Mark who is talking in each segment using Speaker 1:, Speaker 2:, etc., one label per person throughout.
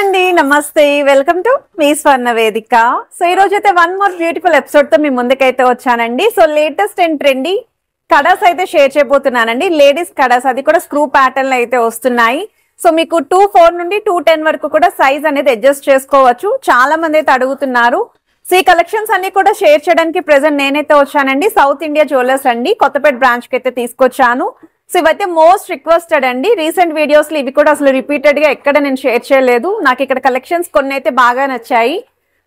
Speaker 1: అండి నమస్తే welcome to me స్వర్ణ వేదిక. సో ఈ రోజు అయితే వన్ మోర్ బ్యూటిఫుల్ ఎపిసోడ్ తో మీ ముందుకైతే వచ్చానండి. So latest and trendy kadas అయితే షేర్ చేయబోతున్నానండి. లేడీస్ కడాస్, అది కూడా స్క్రూ ప్యాటర్న్ అయితే వస్తున్నాయి. సో మీకు 2-4 నుండి 2-10 వరకు కూడా సైజ్ అనేది అడ్జస్ట్ చేసుకోవచ్చు. చాలా మంది అయితే అడుగుతున్నారు. సో ఈ కలెక్షన్స్ అన్ని కూడా షేర్ చేయడానికి ప్రెసెంట్ నేనైతే వచ్చానండి సౌత్ ఇండియా జ్యువెలర్స్ అండి, కొత్తపేట బ్రాంచ్ కి అయితే తీసుకొచ్చాను. సో ఇవైతే మోస్ట్ రిక్వెస్టెడ్ అండి. రీసెంట్ వీడియోస్ లో ఇవి కూడా అసలు రిపీటెడ్ గా ఎక్కడ నేను షేర్ చేయలేదు. నాకు ఇక్కడ కలెక్షన్స్ కొన్ని అయితే బాగా నచ్చాయి,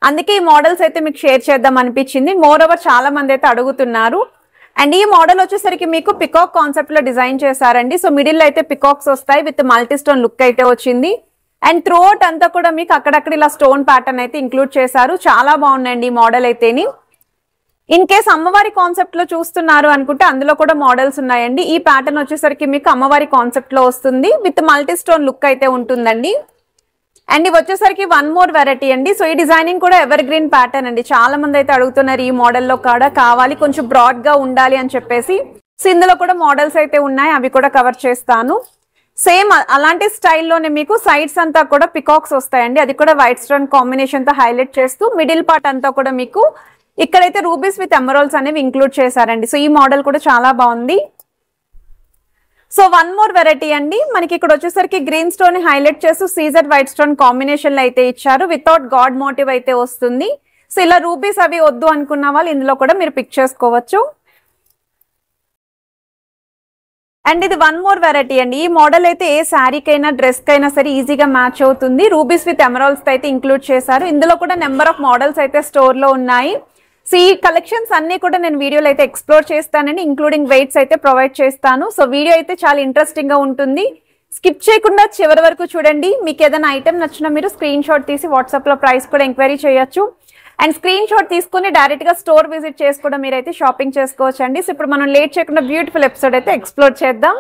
Speaker 1: అందుకే ఈ మోడల్స్ అయితే మీకు షేర్ చేద్దాం అనిపించింది. మోర్ ఓవర్ చాలా మంది అయితే అడుగుతున్నారు. అండ్ ఈ మోడల్ వచ్చేసరికి మీకు పికాక్ కాన్సెప్ట్ లో డిజైన్ చేశారండి. సో మిడిల్ అయితే పికాక్స్ వస్తాయి విత్ మల్టీ స్టోన్ లుక్ అయితే వచ్చింది. అండ్ త్రూఅవుట్ అంతా కూడా మీకు అక్కడక్కడ ఇలా స్టోన్ ప్యాటర్న్ అయితే ఇంక్లూడ్ చేశారు. చాలా బాగుందండి ఈ మోడల్ అయితేని. ఇన్ కేస్ అమ్మవారి కాన్సెప్ట్ లో చూస్తున్నారు అనుకుంటే అందులో కూడా మోడల్స్ ఉన్నాయండి. ఈ ప్యాటర్న్ వచ్చేసరికి మీకు అమ్మవారి కాన్సెప్ట్ లో వస్తుంది విత్ మల్టీ స్టోన్ లుక్ అయితే ఉంటుందండి. అండ్ ఇవి వచ్చేసరికి వన్ మోర్ వెరైటీ అండి. సో ఈ డిజైనింగ్ కూడా ఎవర్ గ్రీన్ ప్యాటర్న్ అండి. చాలా మంది అయితే అడుగుతున్నారు ఈ మోడల్లో కూడా కావాలి, కొంచెం బ్రాడ్ గా ఉండాలి అని చెప్పేసి. సో ఇందులో కూడా మోడల్స్ అయితే ఉన్నాయి, అవి కూడా కవర్ చేస్తాను. సేమ్ అలాంటి స్టైల్లోనే మీకు సైడ్స్ అంతా కూడా పికాక్స్ వస్తాయండి. అది కూడా వైట్ స్టోన్ కాంబినేషన్ తో హైలైట్ చేస్తూ మిడిల్ పార్ట్ అంతా కూడా మీకు ఇక్కడైతే రూబీస్ విత్ ఎమరాల్డ్స్ అనేవి ఇంక్లూడ్ చేశారండి. సో ఈ మోడల్ కూడా చాలా బాగుంది. సో వన్ మోర్ వెరైటీ అండి. మనకి ఇక్కడ వచ్చేసరికి గ్రీన్ స్టోన్ హైలైట్ చేస్తూ సీజర్ వైట్ స్టోన్ కాంబినేషన్ లో అయితే ఇచ్చారు. వితౌట్ గాడ్ మోటివ్ అయితే వస్తుంది. సో ఇలా రూబీస్ అవి వద్దు అనుకున్న వాళ్ళు ఇందులో కూడా మీరు పిక్ చేసుకోవచ్చు. అండ్ ఇది వన్ మోర్ వెరైటీ అండి. ఈ మోడల్ అయితే ఏ శారీకైనా డ్రెస్ కైనా సరే ఈజీగా మ్యాచ్ అవుతుంది. రూబీస్ విత్ ఎమరాల్డ్స్ అయితే ఇంక్లూడ్ చేశారు. ఇందులో కూడా నెంబర్ ఆఫ్ మోడల్స్ అయితే స్టోర్ లో ఉన్నాయి. సో ఈ కలెక్షన్స్ అన్ని కూడా నేను వీడియోలో అయితే ఎక్స్ప్లోర్ చేస్తానండి, ఇంక్లూడింగ్ వెయిట్స్ అయితే ప్రొవైడ్ చేస్తాను. సో వీడియో అయితే చాలా ఇంట్రెస్టింగ్ గా ఉంటుంది, స్కిప్ చేయకుండా చివరి వరకు చూడండి. మీకు ఏదైనా ఐటమ్ నచ్చినా మీరు స్క్రీన్ షాట్ తీసి వాట్సాప్ లో ప్రైస్ కూడా ఎంక్వైరీ చేయొచ్చు. అండ్ స్క్రీన్ షాట్ తీసుకుని డైరెక్ట్ గా స్టోర్ విజిట్ చేసి కూడా మీరైతే షాపింగ్ చేసుకోవచ్చు అండి. సో ఇప్పుడు మనం లేట్ చేయకుండా బ్యూటిఫుల్ ఎపిసోడ్ అయితే ఎక్స్ప్లోర్ చేద్దాం.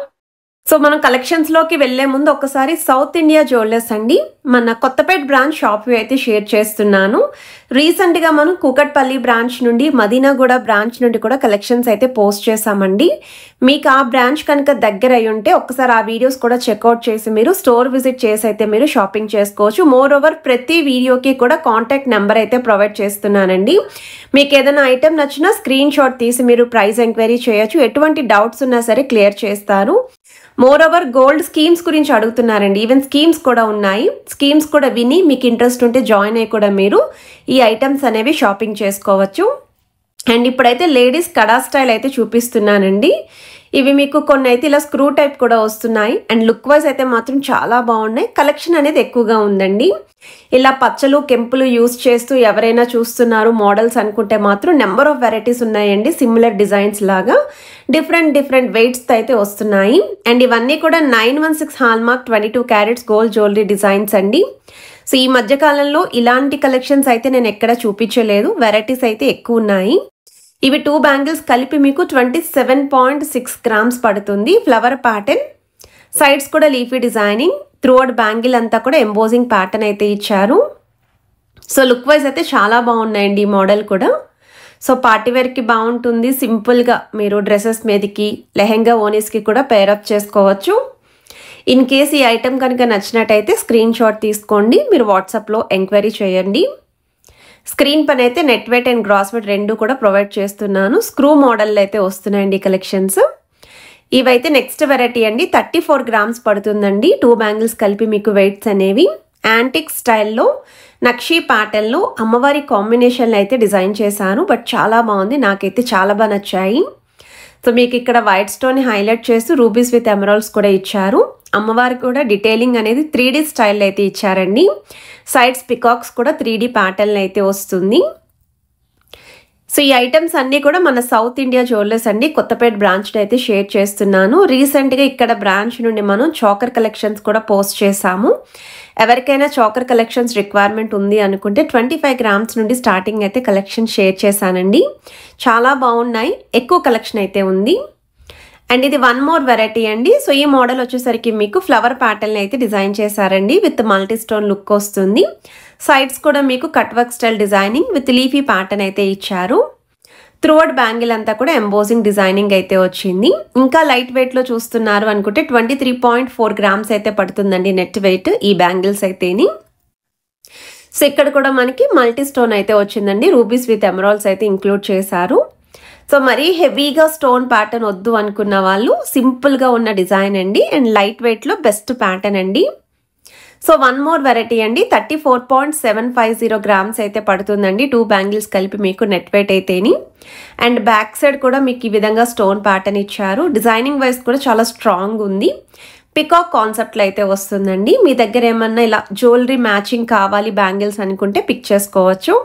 Speaker 1: సో మనం కలెక్షన్స్ లోకి వెళ్లే ముందు ఒకసారి సౌత్ ఇండియా జ్యువెలర్స్ అండి మన కొత్తపేట బ్రాంచ్ షాప్ అయితే షేర్ చేస్తున్నాను. రీసెంట్ గా మనం కూకట్పల్లి బ్రాంచ్ నుండి మదీనాగూడ బ్రాంచ్ నుండి కూడా కలెక్షన్స్ అయితే పోస్ట్ చేసామండి. మీకు ఆ బ్రాంచ్ కనుక దగ్గర అయి ఉంటే ఒకసారి ఆ వీడియోస్ కూడా చెక్అవుట్ చేసి మీరు స్టోర్ విజిట్ చేసి అయితే మీరు షాపింగ్ చేసుకోవచ్చు. మోర్ ఓవర్ ప్రతి వీడియోకి కూడా కాంటాక్ట్ నెంబర్ అయితే ప్రొవైడ్ చేస్తున్నానండి. మీకు ఏదైనా ఐటమ్ నచ్చినా స్క్రీన్ షాట్ తీసి మీరు ప్రైస్ ఎంక్వైరీ చేయొచ్చు. ఎటువంటి డౌట్స్ ఉన్నా సరే క్లియర్ చేస్తారు. మోర్ ఓవర్ గోల్డ్ స్కీమ్స్ గురించి అడుగుతున్నారండి. ఈవెన్ స్కీమ్స్ కూడా ఉన్నాయి. స్కీమ్స్ కూడా విని మీకు ఇంట్రెస్ట్ ఉంటే జాయిన్ అయ్యి కూడా మీరు ఈ ఐటమ్స్ అనేవి షాపింగ్ చేసుకోవచ్చు. అండ్ ఇప్పుడైతే లేడీస్ కడా స్టైల్ అయితే చూపిస్తున్నానండి. ఇవి మీకు కొన్ని అయితే ఇలా స్క్రూ టైప్ కూడా వస్తున్నాయి. అండ్ లుక్ వైజ్ అయితే మాత్రం చాలా బాగున్నాయి. కలెక్షన్ అనేది ఎక్కువగా ఉందండి. ఇలా పచ్చలు కెంపులు యూస్ చేస్తూ ఎవరైనా చూస్తున్నారు మోడల్స్ అనుకుంటే మాత్రం నెంబర్ ఆఫ్ వెరైటీస్ ఉన్నాయండి. సిమిలర్ డిజైన్స్ లాగా డిఫరెంట్ వెయిట్స్ అయితే వస్తున్నాయి. అండ్ ఇవన్నీ కూడా 916 hallmark 22 carats gold jewellery designs అండి. సో ఈ మధ్య కాలంలో ఇలాంటి కలెక్షన్స్ అయితే నేను ఎక్కడ చూపించలేదు. వెరైటీస్ అయితే ఎక్కువ ఉన్నాయి. ఇవి 2 బ్యాంగిల్స్ కలిపి మీకు 27.6 గ్రామ్స్ పడుతుంది. ఫ్లవర్ ప్యాటర్న్, సైడ్స్ కూడా లీఫీ డిజైనింగ్, త్రూఅవుట్ బ్యాంగిల్ అంతా కూడా ఎంబోజింగ్ ప్యాటర్న్ అయితే ఇచ్చారు. సో లుక్ వైజ్ అయితే చాలా బాగున్నాయండి ఈ మోడల్ కూడా. సో పార్టీవేర్కి బాగుంటుంది. సింపుల్గా మీరు డ్రెస్సెస్ మీదకి లెహెంగా ఓనీస్కి కూడా పేరప్ చేసుకోవచ్చు. ఇన్ కేస్ ఈ ఐటెం కనుక నచ్చినట్టయితే స్క్రీన్ షాట్ తీసుకోండి, మీరు వాట్సాప్లో ఎంక్వైరీ చేయండి. స్క్రీన్ పైన అయితే net weight and gross weight రెండు కూడా ప్రొవైడ్ చేస్తున్నాను. స్క్రూ మోడల్ అయితే వస్తున్నాయండి కలెక్షన్స్. ఇవైతే నెక్స్ట్ వెరైటీ అండి. 34 గ్రామ్స్ పడుతుందండి. 2 బ్యాంగిల్స్ కలిపి మీకు వెయిట్స్ అనేవి యాంటిక్ స్టైల్లో నక్షీ ప్యాటర్న్లో అమ్మవారి కాంబినేషన్లో అయితే డిజైన్ చేశాను. బట్ చాలా బాగుంది, నాకైతే చాలా బాగా నచ్చాయి. సో మీకు ఇక్కడ వైట్ స్టోన్ హైలైట్ చేస్తూ రూబీస్ విత్ ఎమరాల్డ్స్ కూడా ఇచ్చారు. అమ్మవారికి కూడా డీటెయిలింగ్ అనేది 3D స్టైల్ అయితే ఇచ్చారండి. సైడ్స్ పికాక్స్ కూడా 3D ప్యాటర్న్ అయితే వస్తుంది. సో ఈ ఐటమ్స్ అన్నీ కూడా మన సౌత్ ఇండియా జ్యువెలర్స్ అండి కొత్తపేట బ్రాంచ్ అయితే షేర్ చేస్తున్నాను. రీసెంట్గా ఇక్కడ బ్రాంచ్ నుండి మనం చోకర్ కలెక్షన్స్ కూడా పోస్ట్ చేసాము. ఎవరికైనా చోకర్ కలెక్షన్స్ రిక్వైర్మెంట్ ఉంది అనుకుంటే 25 గ్రామ్స్ నుండి స్టార్టింగ్ అయితే కలెక్షన్ షేర్ చేశానండి. చాలా బాగున్నాయి, ఎక్కువ కలెక్షన్ అయితే ఉంది. అండ్ ఇది వన్ మోర్ వెరైటీ అండి. సో ఈ మోడల్ వచ్చేసరికి మీకు ఫ్లవర్ ప్యాటర్న్ అయితే డిజైన్ చేశారండి విత్ మల్టీ స్టోన్ లుక్ వస్తుంది. సైడ్స్ కూడా మీకు cut work style designing with leafy pattern అయితే ఇచ్చారు. త్రూఅవుట్ బ్యాంగిల్ అంతా కూడా ఎంబోజింగ్ డిజైనింగ్ అయితే వచ్చింది. ఇంకా లైట్ వెయిట్ లో చూస్తున్నారు అనుకుంటే 23.4 గ్రామ్స్ అయితే పడుతుందండి నెట్ వెయిట్ ఈ బ్యాంగిల్స్ అయితేని.
Speaker 2: సో ఇక్కడ కూడా మనకి మల్టీ స్టోన్ అయితే వచ్చిందండి. రూబీస్ విత్ ఎమరాల్డ్స్ అయితే ఇంక్లూడ్ చేశారు. సో మరీ హెవీగా స్టోన్ ప్యాటర్న్ వద్దు అనుకున్న వాళ్ళు సింపుల్గా ఉన్న డిజైన్ అండి. అండ్ లైట్ వెయిట్లో బెస్ట్ ప్యాటర్న్ అండి. సో వన్ మోర్ వెరైటీ అండి. 34.750 గ్రామ్స్ అయితే పడుతుందండి. 2 బ్యాంగిల్స్ కలిపి మీకు నెట్ వెయిట్ అయితేని. అండ్ బ్యాక్ సైడ్ కూడా మీకు ఈ విధంగా స్టోన్ ప్యాటర్న్ ఇచ్చారు. డిజైనింగ్ వైజ్ కూడా చాలా స్ట్రాంగ్ ఉంది. పికాక్ కాన్సెప్ట్లో అయితే వస్తుందండి. మీ దగ్గర ఏమన్నా ఇలా జ్యువెలరీ మ్యాచింగ్ కావాలి బ్యాంగిల్స్ అనుకుంటే పిక్ చేసుకోవచ్చు.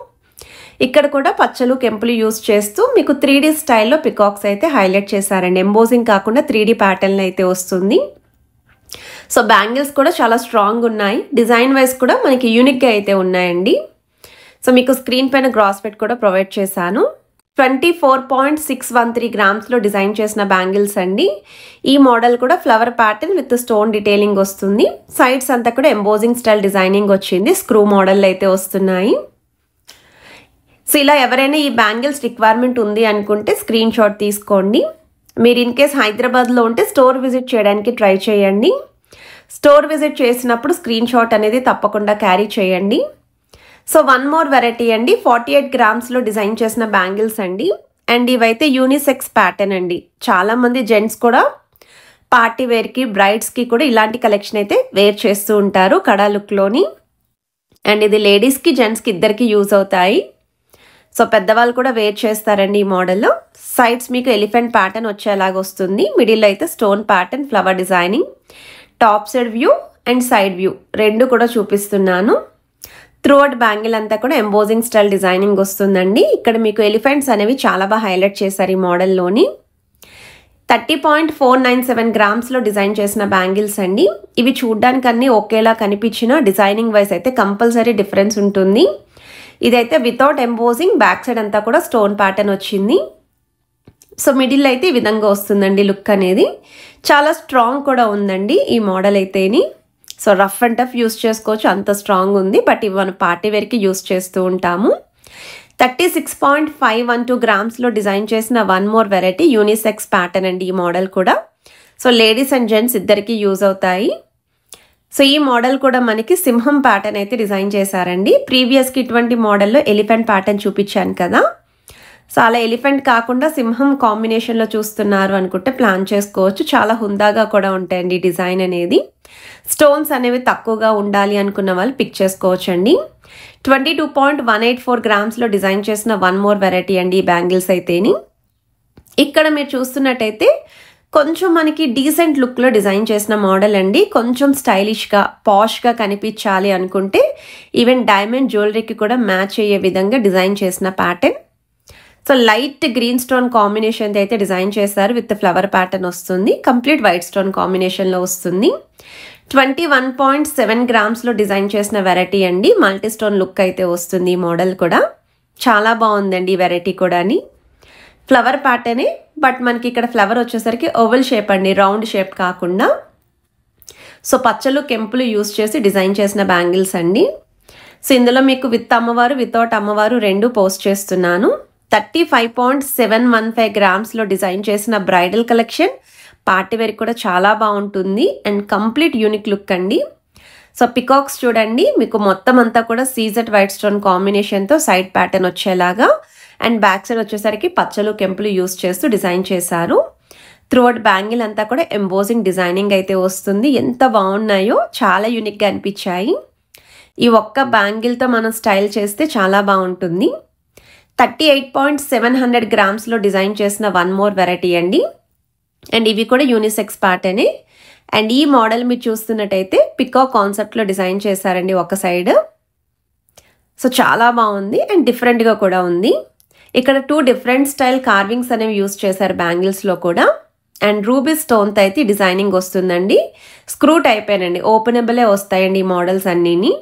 Speaker 2: ఇక్కడ కూడా పచ్చలు కెంపులు యూస్ చేస్తూ మీకు 3D స్టైల్లో పికాక్స్ అయితే హైలైట్ చేశారండి. ఎంబోజింగ్ కాకుండా 3D ప్యాటర్న్ అయితే వస్తుంది. సో బ్యాంగిల్స్ కూడా చాలా స్ట్రాంగ్ ఉన్నాయి. డిజైన్ వైజ్ కూడా మనకి యూనిక్గా అయితే ఉన్నాయండి. సో మీకు స్క్రీన్ పైన గ్రాస్ వెయిట్ కూడా ప్రొవైడ్ చేశాను. 24.613 గ్రామ్స్లో డిజైన్ చేసిన బ్యాంగిల్స్ అండి. ఈ మోడల్ కూడా flower pattern with stone detailing వస్తుంది. సైడ్స్ అంతా కూడా ఎంబోజింగ్ స్టైల్ డిజైనింగ్ వచ్చింది. స్క్రూ మోడల్ అయితే వస్తున్నాయి. సో ఇలా ఎవరైనా ఈ బ్యాంగిల్స్ రిక్వైర్మెంట్ ఉంది అనుకుంటే స్క్రీన్ షాట్ తీసుకోండి. మీరు ఇన్ కేస్ హైదరాబాద్లో ఉంటే స్టోర్ విజిట్ చేయడానికి ట్రై చేయండి. స్టోర్ విజిట్ చేసినప్పుడు స్క్రీన్ షాట్ అనేది తప్పకుండా క్యారీ చేయండి. సో వన్ మోర్ వెరైటీ అండి. 48 గ్రామ్స్లో డిజైన్ చేసిన బ్యాంగిల్స్ అండి. అండ్ ఇవైతే యూనిసెక్స్ ప్యాటర్న్ అండి. చాలామంది జెంట్స్ కూడా పార్టీ వేర్కి బ్రైడ్స్కి కూడా ఇలాంటి కలెక్షన్ అయితే వేర్ చేస్తూ ఉంటారు కడా లుక్లోని. అండ్ ఇది లేడీస్కి జెంట్స్కి ఇద్దరికి యూజ్ అవుతాయి. సో పెద్దవాళ్ళు కూడా వేర్ చేస్తారండి ఈ మోడల్లో. సైడ్స్ మీకు ఎలిఫెంట్ ప్యాటర్న్ వచ్చేలాగా వస్తుంది. మిడిల్ అయితే stone pattern flower designing. Top side view and side view రెండు కూడా చూపిస్తున్నాను. త్రూఅవుట్ బ్యాంగిల్ అంతా కూడా ఎంబోజింగ్ స్టైల్ డిజైనింగ్ వస్తుందండి. ఇక్కడ మీకు ఎలిఫెంట్స్ అనేవి చాలా బాగా హైలైట్ చేశారు ఈ మోడల్లోని. 30.497 గ్రామ్స్లో డిజైన్ చేసిన బ్యాంగిల్స్ అండి. ఇవి చూడ్డానికి అన్నీ ఒకేలా కనిపించిన డిజైనింగ్ వైజ్ అయితే కంపల్సరీ డిఫరెన్స్ ఉంటుంది. ఇదైతే వితౌట్ ఎంబోజింగ్, బ్యాక్ సైడ్ అంతా కూడా స్టోన్ ప్యాటర్న్ వచ్చింది. సో మిడిల్ అయితే ఈ విధంగా వస్తుందండి లుక్ అనేది. చాలా స్ట్రాంగ్ కూడా ఉందండి ఈ మోడల్ అయితేని. So rough and tough use చేసుకోవచ్చు, అంత స్ట్రాంగ్ ఉంది. బట్ ఇవి మనం పార్టీ వేర్కి యూస్ చేస్తూ ఉంటాము. 36.512 గ్రామ్స్లో డిజైన్ చేసిన one more variety unisex pattern అండి ఈ మోడల్ కూడా. సో లేడీస్ అండ్ జెంట్స్ ఇద్దరికి యూజ్ అవుతాయి. సో ఈ మోడల్ కూడా మనకి సింహం ప్యాటర్న్ అయితే డిజైన్ చేశారండి. ప్రీవియస్కి ఇటువంటి మోడల్లో ఎలిఫెంట్ ప్యాటర్న్ చూపించాను కదా. సో అలా ఎలిఫెంట్ కాకుండా సింహం కాంబినేషన్లో చూస్తున్నారు అనుకుంటే ప్లాన్ చేసుకోవచ్చు. చాలా హుందాగా కూడా ఉంటాయండి డిజైన్ అనేది. స్టోన్స్ అనేవి తక్కువగా ఉండాలి అనుకున్న వాళ్ళు పిక్ చేసుకోవచ్చండి. 22.184 గ్రామ్స్లో డిజైన్ చేసిన వన్ మోర్ వెరైటీ అండి ఈ బ్యాంగిల్స్ అయితేని. ఇక్కడ మీరు చూస్తున్నట్టయితే కొంచెం మనకి డీసెంట్ లుక్లో డిజైన్ చేసిన మోడల్ అండి. కొంచెం స్టైలిష్గా పాష్గా కనిపించాలి అనుకుంటే ఈవెన్ డైమండ్ జ్యువెలరీకి కూడా మ్యాచ్ అయ్యే విధంగా డిజైన్ చేసిన pattern. So light green stone combination అయితే డిజైన్ చేశారు. విత్ ఫ్లవర్ ప్యాటర్న్ వస్తుంది. కంప్లీట్ వైట్ స్టోన్ కాంబినేషన్లో వస్తుంది. 21.7 గ్రామ్స్లో డిజైన్ చేసిన వెరైటీ అండి. మల్టీ స్టోన్ లుక్ అయితే వస్తుంది ఈ మోడల్ కూడా. చాలా బాగుందండి ఈ వెరైటీ కూడా. ఫ్లవర్ ప్యాటర్నే, బట్ మనకి ఇక్కడ ఫ్లవర్ వచ్చేసరికి ఓవెల్ షేప్ అండి, రౌండ్ షేప్ కాకుండా. సో పచ్చలు కెంపులు యూస్ చేసి డిజైన్ చేసిన బ్యాంగిల్స్ అండి. సో ఇందులో మీకు విత్ అమ్మవారు వితౌట్ అమ్మవారు రెండు పోస్ట్ చేస్తున్నాను. 35.715 గ్రామ్స్లో డిజైన్ చేసిన బ్రైడల్ కలెక్షన్. పార్టీ వేర్ కూడా చాలా బాగుంటుంది అండ్ కంప్లీట్ యూనిక్ లుక్ అండి. సో పికాక్స్ చూడండి, మీకు మొత్తం అంతా కూడా సీజెట్ వైట్ స్టోన్ కాంబినేషన్తో సైడ్ ప్యాటర్న్ వచ్చేలాగా అండ్ బ్యాక్ సైడ్ వచ్చేసరికి పచ్చలు కెంపులు యూస్ చేస్తూ డిజైన్ చేశారు. త్రూఅవుట్ బ్యాంగిల్ అంతా కూడా ఎంబోజింగ్ డిజైనింగ్ అయితే వస్తుంది. ఎంత బాగున్నాయో, చాలా యూనిక్గా అనిపించాయి. ఈ ఒక్క బ్యాంగిల్తో మనం స్టైల్ చేస్తే చాలా బాగుంటుంది. 38.700 గ్రామ్స్లో డిజైన్ చేసిన వన్ మోర్ వెరైటీ అండి. అండ్ ఇవి కూడా యూనిసెక్స్ ప్యాటర్నే. అండ్ ఈ మోడల్ మీరు చూస్తున్నట్టయితే పికాక్ కాన్సెప్ట్లో డిజైన్ చేశారండి ఒక సైడ్. సో చాలా బాగుంది అండ్ డిఫరెంట్గా కూడా ఉంది. ఇక్కడ 2 డిఫరెంట్ స్టైల్ కార్వింగ్స్ అనేవి యూస్ చేశారు బ్యాంగిల్స్లో కూడా. అండ్ రూబీ స్టోన్తో అయితే డిజైనింగ్ వస్తుందండి. స్క్రూ టైపేనండి, ఓపెనబులే వస్తాయండి ఈ మోడల్స్ అన్నీని.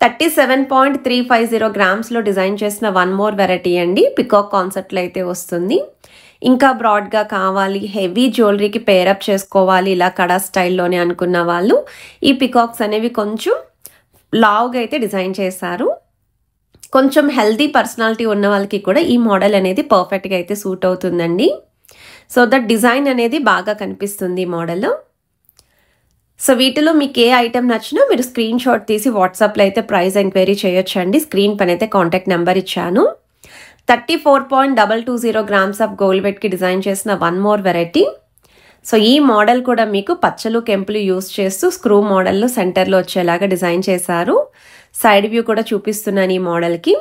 Speaker 2: 37.350 గ్రామ్స్లో డిజైన్ చేసిన వన్ మోర్ వెరైటీ అండి. పికాక్ కాన్సెప్ట్లో అయితే వస్తుంది. ఇంకా బ్రాడ్గా కావాలి, హెవీ జ్యువెలరీకి పేరప్ చేసుకోవాలి ఇలా కడా స్టైల్లోనే అనుకున్న వాళ్ళు ఈ పికాక్స్ అనేవి కొంచెం లావుగా అయితే డిజైన్ చేశారు. కొంచెం హెల్తీ పర్సనాలిటీ ఉన్న వాళ్ళకి కూడా ఈ మోడల్ అనేది పర్ఫెక్ట్గా అయితే సూట్ అవుతుందండి. సో దట్ డిజైన్ అనేది బాగా కనిపిస్తుంది ఈ మోడల్లో. సో వీటిలో మీకు ఏ ఐటెం నచ్చినా మీరు స్క్రీన్ షాట్ తీసి వాట్సాప్లో అయితే ప్రైస్ ఎంక్వైరీ చేయొచ్చండి. స్క్రీన్ పైన అయితే కాంటాక్ట్ నెంబర్ ఇచ్చాను. 34.220 grams ఆఫ్ గోల్డ్ వెట్కి డిజైన్ చేసిన వన్ మోర్ వెరైటీ. సో ఈ మోడల్ కూడా మీకు పచ్చలు కెంపులు యూస్ చేస్తూ స్క్రూ మోడల్లో సెంటర్లో వచ్చేలాగా డిజైన్ చేశారు. సైడ్ వ్యూ కూడా చూపిస్తున్నాను ఈ మోడల్కి.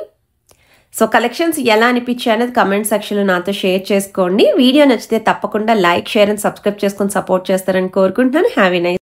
Speaker 2: సో కలెక్షన్స్ ఎలా అనిపించాయి అనేది కమెంట్ సెక్షన్లో నాతో షేర్ చేసుకోండి. వీడియో నచ్చితే తప్పకుండా లైక్, షేర్ అండ్ సబ్స్క్రైబ్ చేసుకొని సపోర్ట్ చేస్తారని కోరుకుంటున్నాను. Have a nice